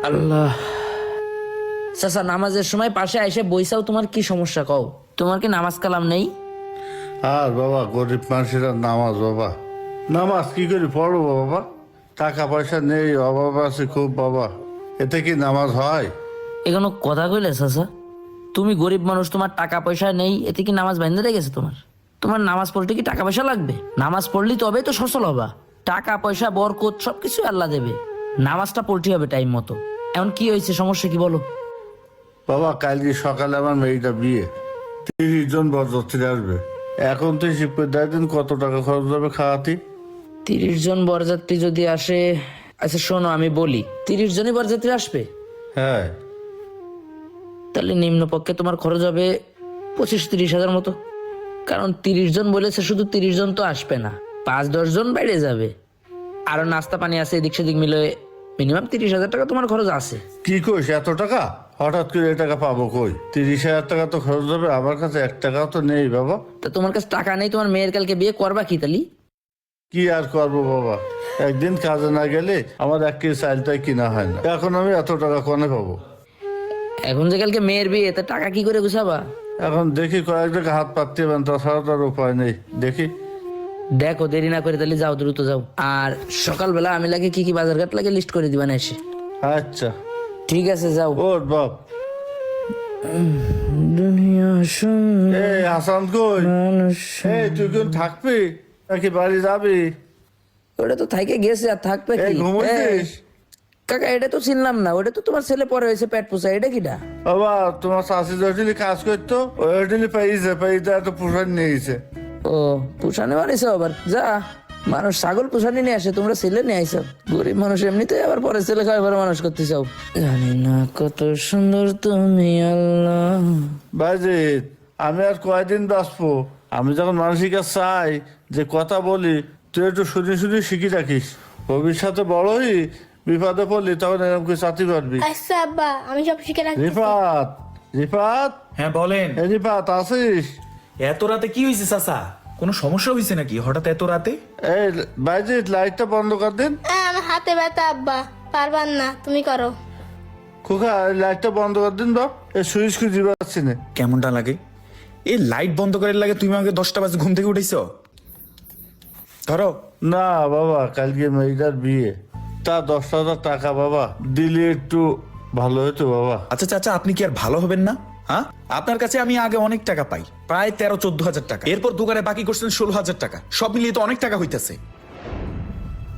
আল্লাহ। চাচা, নামাজের সময় পাশে এসে বইসাও, তোমার কি সমস্যা কও? তোমার কি নামাজ কালাম নেই? আর বাবা, গরিব মানুষের নামাজ বাবা, নামাজ কি করে পড়বো বাবা? টাকা পয়সা নেই, অভাব আছে খুব বাবা, এতে কি নামাজ হয়? এখনো কথা কইলে চাচা? তুমি গরিব মানুষ, তোমার টাকা পয়সা নেই, এতে কি নামাজ বাইন্ধে রেখেছে তোমার? তোমার নামাজ পড়তে কি টাকা পয়সা লাগবে? নামাজ পড়লি তবেই তো সচল হবা। টাকা পয়সা বরকত সবকিছু আল্লাহ দেবে, নামাজটা পড়তে হবে টাইম মতো। এখন কি হয়েছে, সমস্যা কি বলো? বাবা, কালকে সকালে আমার মেয়েটা বিয়ে, 30 জন বরযাত্রী আসবে। এখন তো হিসেব করে দেয় দিন কত টাকা খরচ হবে খাওয়াতে। 30 জন বরযাত্রী যদি আসে, আচ্ছা শোনো আমি বলি, 30 জনই বরযাত্রী আসবে, হ্যাঁ, তাহলে নিম্নপক্ষে তোমার খরচ হবে 25-30 হাজার মতো। কারণ 30 জন বলেছে, শুধু 30 জন তো আসবে না, 5-10 জন বাইরে যাবে, আরো নাস্তা পানি আছে, এদিক সেদিক মিলে মিনিমাম 30 হাজার টাকা তোমার খরচ আছে। কি কইস এত টাকা? হঠাৎ করে এই টাকা পাবো কই? 30,000 টাকা তো খরচ হবে, আমার কাছে 1 টাকাও তো নেই বাবা। তা তোমার কাছে টাকা নেই, তোমার মেয়ের কালকে বিয়ে করবা কি তালি? কি আর করবো বাবা, একদিন কাজে না গেলে আমার 1 কেজি চালটাই কিনা হয় না, এখন আমি এত টাকা কোনে পাবো? এখন যে কালকে মেয়ের বিয়ে, তা টাকা কি করে গুছাবা? এখন দেখি কয়েক টাকা হাত পাততে পারেন, তাছাড়া তার উপায় নেই, দেখি। দেখো দেরি না করে তাহলে যাও, দ্রুত যাও। আর সকালবেলা আমি লাগে কি কি বাজার ঘাট লাগে লিস্ট করে দিবা না এসে। আচ্ছা, ঠিক আছে, যাও। ওর বাপ। দুনিয়া সুন্দর, এই হাসান কই? মানুষ। এই তুই কোন থাকবি নাকি বাড়ি যাবি? ওটা তো থাইকে গেছে, আর থাকবে এই কি? ঘুমাইছিস? কাকা, এটা তো চিনলাম না, ওটা তো তোমার ছেলে পরে হয়েছে পেট পোষা, এটা কিটা? বাবা, তোমার শাশি জটিলি কাজ করতো, ওই জটিলি পাইছে এত পোষণ নিয়েছে। ও, পুষানে বানিয়েছো আবার? যা, মানুষ ছাগল পুষানি নিয়ে আসে, তোমরা ছেলে নিয়ে আইসো। গরিব মানুষ এমনিতে আবার পরে ছেলে খাওয়া পরে মানুষ করতে চাও। জানি না কত সুন্দর তুমি আল্লাহ। বাজিত, আমি আর কয়দিন বাঁচবো? আমি যখন মানুষের কাছে চাই যে কথা বলি, তুই একটু শুনি শুনি শিখি রাখিস, ভবিষ্যতে বড় হই বিপদে পড়লি তখন এরকম করে চাতি পারবি। আচ্ছা আব্বা, আমি সব শিখে রাখছি। রিফাত, রিফাত, হ্যাঁ বলেন। এ রিফাত আছিস? এত রাতে কি হয়েছে চাচা? কোনো সমস্যা হয়েছে নাকি হঠাৎ এত রাতে? এই বাইজিত, লাইটটা বন্ধ কর দিন। আমার হাতে ব্যথা আব্বা, পারবার না, তুমি করো। খোকা, লাইটটা বন্ধ কর দিন বাপ, এই সুইচ খুঁজে পাচ্ছি না। কেমনটা লাগে? এই লাইট বন্ধ করে লাগে, তুমি আমাকে 10টা বাজে ঘুম থেকে উঠেছ? ধরো। না বাবা, কালকে মেয়েটার বিয়ে, তা 10,000 টাকা বাবা দিলে একটু ভালো হতো বাবা। আচ্ছা চাচা, আপনি কি আর ভালো হবেন না? হ্যাঁ, আপনার কাছে আমি আগে অনেক টাকা পাই, প্রায় 13-14 হাজার টাকা। এরপর দোকানে বাকি করছেন 16 হাজার টাকা, সব মিলিয়ে তো অনেক টাকা হইতেছে।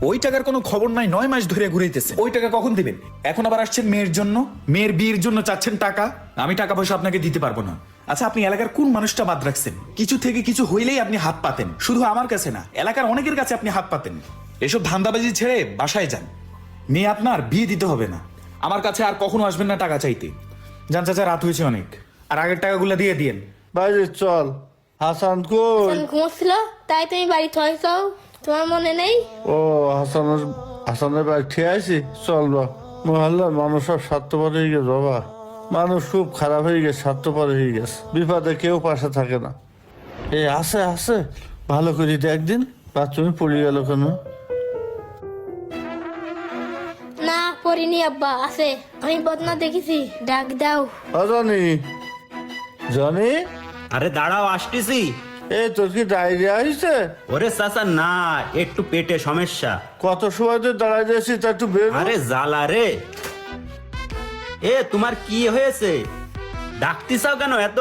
ওই টাকার কোনো খবর নাই, 9 মাস ধরে ঘুরাইতেছে। ওই টাকা কখন দিবেন? এখন আবার আসছেন মেয়ের জন্য, মেয়ের বিয়ের জন্য চাচ্ছেন টাকা। আমি টাকা পয়সা আপনাকে দিতে পারবো না। আচ্ছা, আপনি এলাকার কোন মানুষটা বাদ রাখছেন? কিছু থেকে কিছু হইলেই আপনি হাত পাতেন, শুধু আমার কাছে না, এলাকার অনেকের কাছে আপনি হাত পাতেন। এসব ধান্দাবাজি ছেড়ে বাসায় যান, মেয়ে আপনার বিয়ে দিতে হবে না। আমার কাছে আর কখনো আসবেন না টাকা চাইতে। যান চাচা, রাত হয়েছে অনেক, আর আগের টাকাগুলো দিয়ে দিয়েন। বাইজিত চল। হাসান কই? হাসান ঘুমোচ্ছিল, তাই তুমি বাড়ি থয়েছাও, তোমার মনে নেই? ও, হাসানের বাড়ি ঠিক আছি, চল বা। মহল্লার মানুষ সব স্বার্থপর হয়ে গেছে বাবা, মানুষ খুব খারাপ হয়ে গেছে, স্বার্থপর হয়ে গেছে, বিপদে কেউ পাশে থাকে না। এই আছে আছে, ভালো করে দেখ দিন, বাথরুমে পড়ে গেল কেন? না, পড়িনি আব্বা, আছে, আমি বদনা দেখেছি, ডাক দাও। জানি জানি। আরে দাঁড়াও, আসতেছি। এই তোর কি ডায়রিয়া হয়েছে? ওরে চাচা না, একটু পেটে সমস্যা। কত সময় তো দাঁড়াই দিয়েছি, তা একটু বের হ। আরে জ্বালা রে। এ তোমার কি হয়েছে? ডাকতে চাও কেন এত?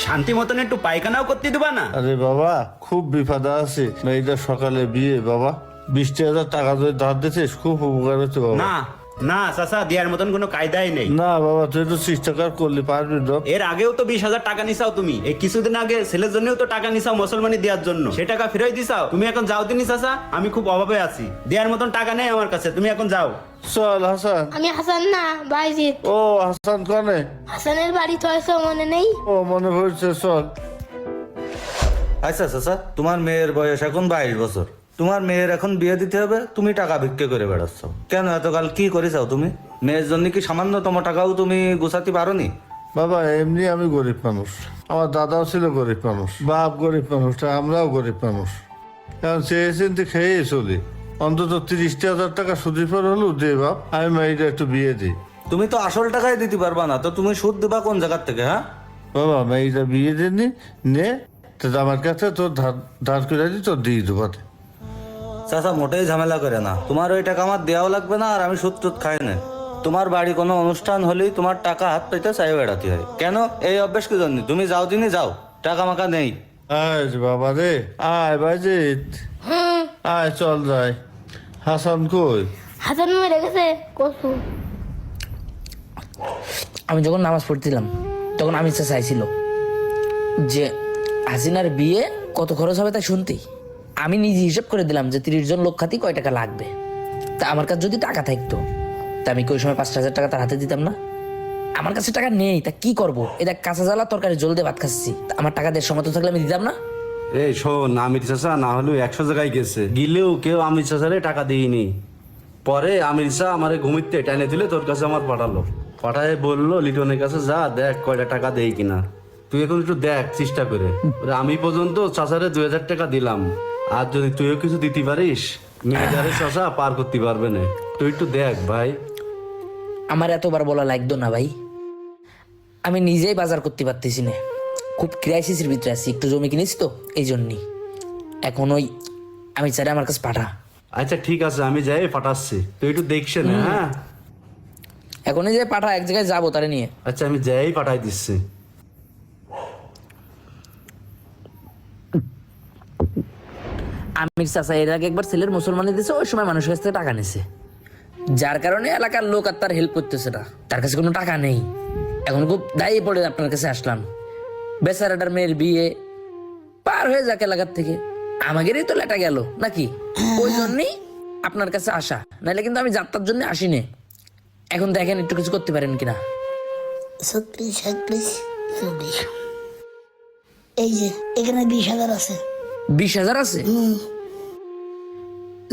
শান্তি মতন একটু পায়খানাও করতে দিবা না? আরে বাবা, খুব বিপদে আছে, মেয়েটা সকালে বিয়ে বাবা, 20,000 টাকা যদি ধার দিছিস খুব উপকার হচ্ছে বাবা। না না চাচা, দেওয়ার মতন কোনো কায়দাই নেই। না বাবা, তুই একটু চেষ্টা কর, করলে পারবি তো। এর আগেও তো 20,000 টাকা নিছাও তুমি। এই কিছুদিন আগে ছেলের জন্যও তো টাকা নিছাও মুসলমানি দেওয়ার জন্য, সে টাকা ফেরত দিছাও। তুমি এখন যাও দিনি চাচা, আমি খুব অভাবে আছি, দেওয়ার মতন টাকা নেই আমার কাছে, তুমি এখন যাও। চল হাসান। আমি হাসান না, বাইজিৎ। ও হাসান কনে? হাসানের বাড়ি থয়েছ, মনে নেই? ও মনে পড়ছে, চল। আচ্ছা চাচা, তোমার মেয়ের বয়স এখন 22 বছর, তোমার মেয়ের এখন বিয়ে দিতে হবে, তুমি টাকা ভিক্ষে করে বেড়াচ্ছ কেন? এতকাল কি করেছাও তুমি? মেয়ের জন্য কি সামান্যতম টাকাও তুমি গুছাতে পারোনি? বাবা, এমনি আমি গরিব মানুষ, আমার দাদাও ছিল গরিব মানুষ, বাপ গরিব মানুষ, তা আমরাও গরিব মানুষ, এখন চেয়ে চিনতে খেয়েই চলি। অন্তত 30,000 টাকা সুদের পর হলেও দে বাপ, আমি মেয়েটা একটু বিয়ে দিই। তুমি তো আসল টাকাই দিতে পারবা না, তো তুমি সুদ দিবা কোন জায়গার থেকে? হ্যাঁ, বাবা মেয়েটা বিয়ে দিনি নে, তো আমার কাছে তোর ধার করে দিই, তোর দিয়ে দেবো। চাচা মোটেই ঝামেলা করে না, তোমার ওই টাকা আমার দেওয়াও লাগবে না, আর আমি সুদ টুদ খাই না। তোমার বাড়ি কোনো অনুষ্ঠান হলেই তোমার টাকা হাত পেতে চাই বেড়াতে হয়। কেন এই অভ্যাস কি জন্য? তুমি যাও দিনই যাও, টাকা মাকা নেই। আয় বাবা রে, আয় বাজিত, আয় চল যাই। হাসান কই? হাসান মেরে গেছে কসু। আমি যখন নামাজ পড়ছিলাম তখন আমি ইচ্ছা চাইছিল যে হাসিনার বিয়ে কত খরচ হবে তাই শুনতেই আমি নিজে হিসাব করে দিলাম যে 30 জন লোক খাতি কয় টাকা লাগবে। তা আমার কাছে যদি টাকা থাকতো তা আমি কি ওই সময় 5,000 টাকা তার হাতে দিতাম না? আমার কাছে টাকা নেই, তা কি করবো? এটা কাঁচা জ্বালা তরকারি জল দিয়ে ভাত খাচ্ছি, তা আমার টাকা দেড় সময় থাকলে আমি দিতাম না? এই শোন, আমির চাচা না হলেও 100 জায়গায় গেছে, গিলেও কেউ আমির চাচারে টাকা দিইনি। পরে আমির চা আমারে ঘুমিতে টেনে দিলে তোর কাছে আমার পাঠালো, পাঠায় বললো লিটনের কাছে যা দেখ কয়টা টাকা দেই কিনা। তুই এখন একটু দেখ চেষ্টা করে। আমি পর্যন্ত চাচারে 2,000 টাকা দিলাম, আর যদি তুইও কিছু দিতে পারিস মেয়েদারে চাচা পার করতে পারবে না। তুই একটু দেখ ভাই। আমার এতবার বলা লাগতো না ভাই, আমি নিজেই বাজার করতে পারতেছি না, খুব ক্রাইসিসের ভিতরে আছি, একটু জমি কিনেছি তো এই জন্যই। এখন ওই আমি চাই আমার কাছে পাঠা। আচ্ছা ঠিক আছে, আমি যাই পাঠাচ্ছি, তুই একটু দেখছে না। হ্যাঁ এখনই যে পাঠা, এক জায়গায় যাবো তারে নিয়ে। আচ্ছা আমি যাই পাঠাই দিচ্ছি। আমির চাচা এর আগে একবার ছেলের মুসলমানি দিয়েছে, ওই সময় মানুষের কাছ থেকে টাকা নিছে, যার কারণে এলাকার লোক আর তার হেল্প করতেছে না, তার কাছে কোনো টাকা নেই। এখন খুব দায়ী পড়ে আপনার কাছে আসলাম, বেচারাটার মেয়ের বিয়ে পার হয়ে যাক এলাকার থেকে, আমাদেরই তো লেটা গেল নাকি, ওই জন্যই আপনার কাছে আসা, নাহলে কিন্তু আমি যাত্রার জন্য আসিনি। এখন দেখেন একটু কিছু করতে পারেন কিনা। 36, 37, 40। এই যে এখানে 20,000 আছে। 20,000 আছে?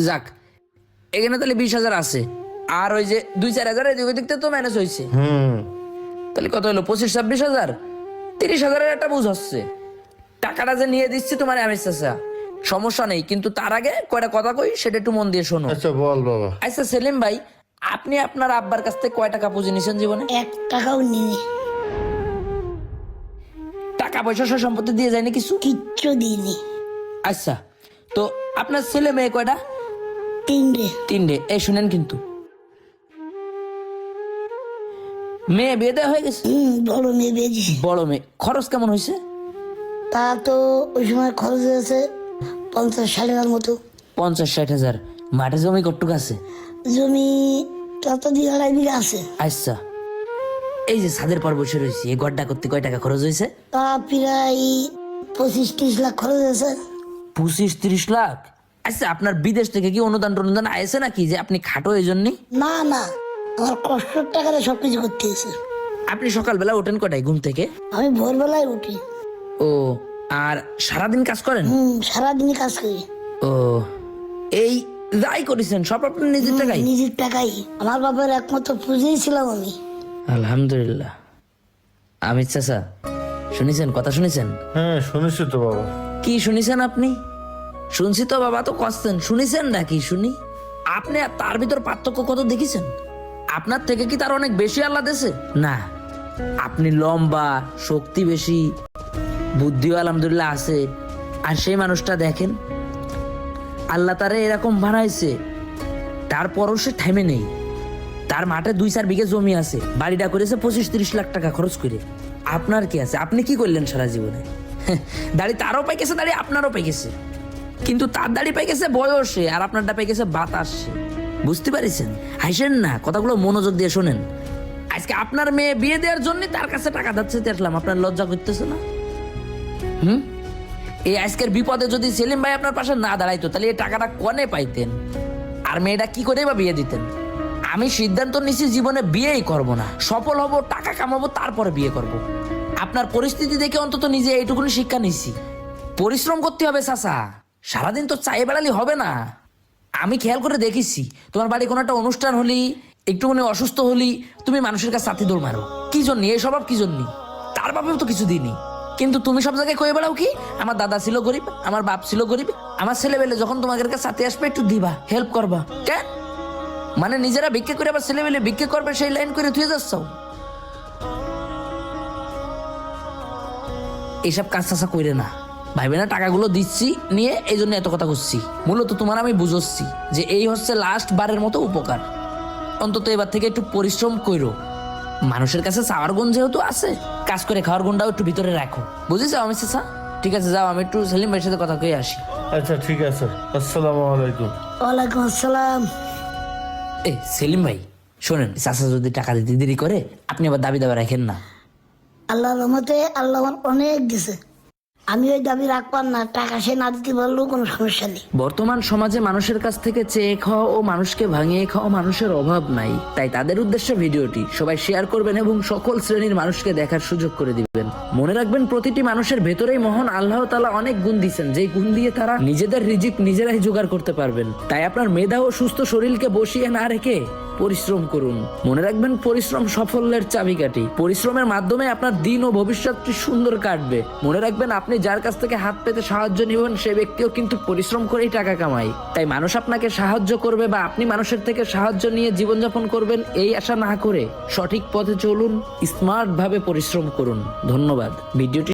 যাক, এখানে তাহলে 20,000 আছে, আর ওই যে 2-4 হাজার এদিক ওদিক থেকে তো ম্যানেজ হয়েছে, তাহলে কত হলো? 25-26 হাজার, 30,000-এর একটা বুঝ হচ্ছে। টাকাটা যে নিয়ে দিচ্ছি তোমার আমির চাচা, সমস্যা নেই, কিন্তু তার আগে কয়টা কথা কই সেটা একটু মন দিয়ে শোনো। আচ্ছা বল বাবা। আচ্ছা সেলিম ভাই, আপনি আপনার আব্বার কাছ থেকে কয় টাকা পুঁজি নিয়েছেন জীবনে? 1 টাকাও নিনি, টাকা পয়সা সব সম্পত্তি দিয়ে যায়নি কিছু? কিচ্ছু দিইনি। আচ্ছা, তো আপনার ছেলে মেয়ে কয়টা? 3টে। 3টে। এই শুনেন কিন্তু, মেয়ে বিয়ে দেওয়া হয়ে গেছে? বড় মেয়ে বিয়ে দিছি। বড় মেয়ে, খরচ কেমন হয়েছে? তা তো ওই সময় খরচ হয়েছে 50-60 মতো। 50-60 হাজার। মাঠে জমি কটুক আছে? জমি তত 2-2.5 বিঘা আছে। আচ্ছা, এই যে ছাদের পর বসে রয়েছি, এই গড্ডা করতে কয় টাকা খরচ হয়েছে? তা প্রায় 25-30 লাখ খরচ হয়েছে। 25-30 লাখ? আচ্ছা, আপনার বিদেশ থেকে কি অনুদান টনুদান আয়েছে নাকি যে আপনি খাটো এই জন্যই? না না, আমার কষ্টের টাকাতে সবকিছু করতে হয়েছে। আপনি সকালবেলা ওঠেন কটায় ঘুম থেকে? আমি ভোরবেলায় উঠি। ও, আর সারাদিন কাজ করেন? সারাদিনই কাজ করি। ও, এই যাই করেছেন সব আপনার নিজের টাকাই? নিজের টাকাই, আমার বাবার একমাত্র পুঁজিই ছিলাম আমি। আলহামদুলিল্লাহ। আমির চাচা শুনেছেন, কথা শুনেছেন? হ্যাঁ শুনেছি তো বাবা। কি শুনেছেন আপনি? শুনছি তো বাবা, তো কষ্টেন শুনেছেন নাকি শুনি? আপনি আর তার ভিতর পার্থক্য কত দেখেছেন? আপনার থেকে কি তার অনেক বেশি আল্লাহ দেশে? না, আপনি লম্বা, শক্তি বেশি, বুদ্ধিও আলহামদুলিল্লাহ আছে, আর সেই মানুষটা দেখেন আল্লাহ তারে এরকম বানাইছে, তারপরও সে থেমে নেই। তার মাঠে 2-4 বিঘা জমি আছে, বাড়িটা করেছে 25-30 লাখ টাকা খরচ করে। আপনার কি আছে? আপনি কি করলেন সারা জীবনে? দাড়ি তারও পাই গেছে, দাড়ি আপনারও পাই গেছে, কিন্তু তার দাড়ি পাই গেছে বয়সে, আর আপনারটা পাই গেছে বাতাসে। বুঝতে পারিছেন? হাসেন না, কথাগুলো মনোযোগ দিয়ে শোনেন। আজকে আপনার মেয়ে বিয়ে দেওয়ার জন্য তার কাছে টাকা যাচ্ছে দেখলাম, আপনার লজ্জা করতেছে না? এই আজকের বিপদে যদি সেলিম ভাই আপনার পাশে না দাঁড়াইতো, তাহলে এই টাকাটা কনে পাইতেন, আর মেয়েটা কি করে বা বিয়ে দিতেন? আমি সিদ্ধান্ত নিছি জীবনে বিয়েই করব না, সফল হব, টাকা কামাবো, তারপরে বিয়ে করব। আপনার পরিস্থিতি দেখে অন্তত নিজে এইটুকুনি শিক্ষা নিছি, পরিশ্রম করতে হবে চাচা, সারাদিন তো চায়ে বেড়ালি হবে না। আমি খেয়াল করে দেখেছি, তোমার বাড়ি কোনো একটা অনুষ্ঠান হলি, একটুখানি অসুস্থ হলি, তুমি মানুষের কাছে সাথে দৌড় মারো। কি জন্য? এই স্বভাব কি জন্য? তার বাপেও তো কিছু দিনই, কিন্তু তুমি সব জায়গায় কয়ে বেড়াও কি আমার দাদা ছিল গরিব, আমার বাপ ছিল গরিব, আমার ছেলেবেলে যখন তোমাদের কাছে সাথে আসবে একটু দিবা, হেল্প করবা। কেন মানে নিজেরা ভিক্ষা করে আবার ছেলেবেলে ভিক্ষা করবে সেই লাইন করে থুয়ে যাচ্ছ? এইসব কাজ চাষা কইরে না, ভাইবে না টাকাগুলো দিচ্ছি নিয়ে এই জন্য এত কথা করছি। মূলত তোমার আমি বুঝচ্ছি যে এই হচ্ছে লাস্ট বারের মতো উপকার। অন্তত এবার থেকে একটু পরিশ্রম করো। মানুষের কাছে চাওয়ার গুণ যেহেতু আছে, কাজ করে খাওয়ার গুণটাও একটু ভিতরে রাখো, বুঝেছো আমি চাচা? ঠিক আছে যাও, আমি একটু সেলিম ভাইয়ের সাথে কথা কয়ে আসি। আচ্ছা ঠিক আছে, আসসালামু আলাইকুম। ওয়ালাইকুম আসসালাম। এই সেলিম ভাই শোনেন, চাচা যদি টাকা দিতে দেরি করে আপনি আবার দাবি দাবা রাখেন না। আল্লাহর রহমতে আল্লাহ আমার অনেক দিছে, আমি ওই দাবি রাখবার না, টাকা সে না দিতে পারলেও কোনো সমস্যা নেই। বর্তমান সমাজে মানুষের কাছ থেকে চেয়ে খাওয়া ও মানুষকে ভাঙিয়ে খাওয়া মানুষের অভাব নাই, তাই তাদের উদ্দেশ্যে ভিডিওটি সবাই শেয়ার করবেন এবং সকল শ্রেণীর মানুষকে দেখার সুযোগ করে দিবেন। মনে রাখবেন প্রতিটি মানুষের ভেতরেই মহান আল্লাহ তাআলা অনেক গুণ দিয়েছেন, যেই গুণ দিয়ে তারা নিজেদের রিজিক নিজেরাই জোগাড় করতে পারবেন। তাই আপনার মেধা ও সুস্থ শরীরকে বসিয়ে না রেখে পরিশ্রম করুন। মনে রাখবেন পরিশ্রম সাফল্যের চাবিকাঠি। পরিশ্রমের মাধ্যমে আপনার দিন ও ভবিষ্যৎটি সুন্দর কাটবে। মনে রাখবেন আপনি যার কাছ থেকে হাত পেতে সাহায্য নেবেন সে ব্যক্তিও কিন্তু পরিশ্রম করেই টাকা কামায়। তাই মানুষ আপনাকে সাহায্য করবে বা আপনি মানুষের থেকে সাহায্য নিয়ে জীবনযাপন করবেন এই আশা না করে সঠিক পথে চলুন, স্মার্ট ভাবে পরিশ্রম করুন। ধন্যবাদ। ভিডিওটি